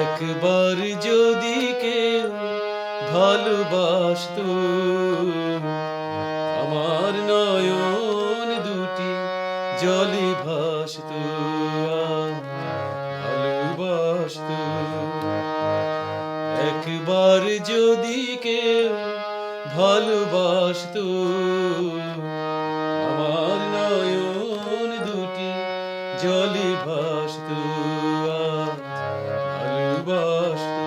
একবার যদি কেউ ভালোবাসতো, আমার নয়ন দুটি জলে ভাসতো, ভালোবাসতো। একবার যদি কেউ ভালোবাসতো, আমার নয়ন দুটি জলে ভাসতো, ভালোবাসতো।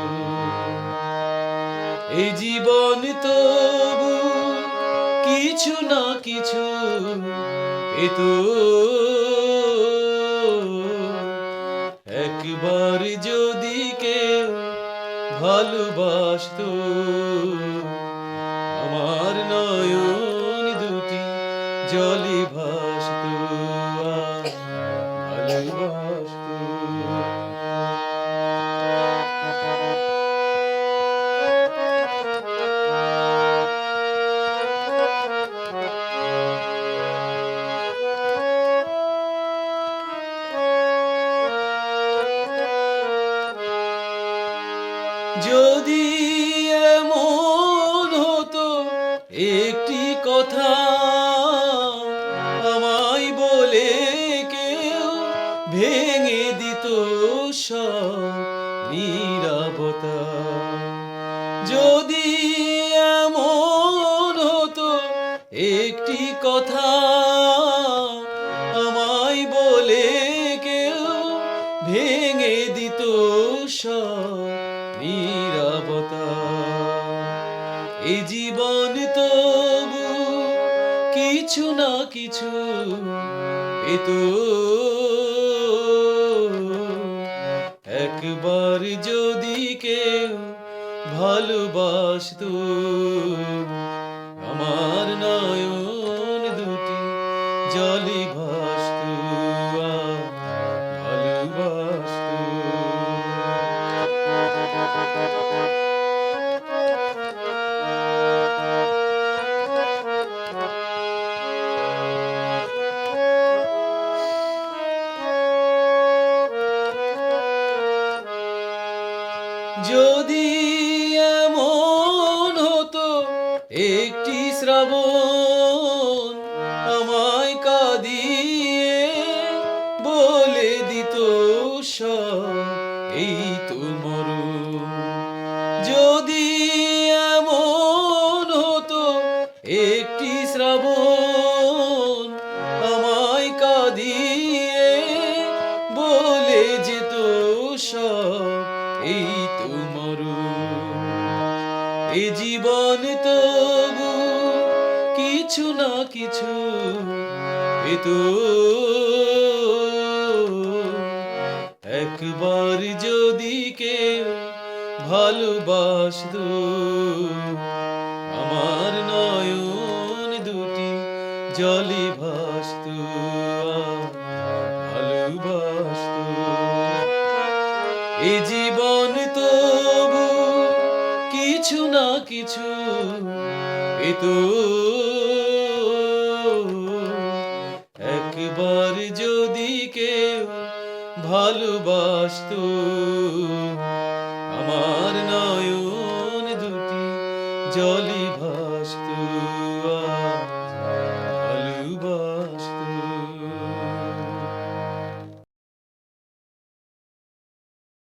এই জীবন তবু কিছু না কিছু পেত, একবার যদি কেউ ভালোবাসতো, আমার নয়ন দুটি জলে ভাসতো, ভালোবাসতো। যদি এমন হতো একটি কথা আমায় বলে কেউ ভেঙে দিত সব নীরবতা, যদি এমন হতো একটি কথা আমায় বলে কেউ ভেঙে দিত সব নীরবতা, এই জীবন তবু কিছু না কিছু পেত, একবার যদি কেউ ভালোবাসতো, আমার নয়ন দুটি জলে ভাসতো, ভালোবাসতো। যদি এমন হতো একটি শ্রাবণ আমায় কাঁদিয়ে বলে দিত সব এই তো মরণ, যদি এমন হতো একটি শ্রাবণ আমায় কাঁদিয়ে বলে যেত সব এই তো মরণ, এ জীবন তবু কিছু না কিছু পেত, একবার যদি কেউ ভালোবাসতো, আমার নয়ন দুটি জলে ভাসতো, ভালোবাসতো। এ জীবন তবু কিছু না কিছু পেত, একবার যদি কেউ ভালোবাসতো, আমার নয়ন দুটি জলে ভাসতো।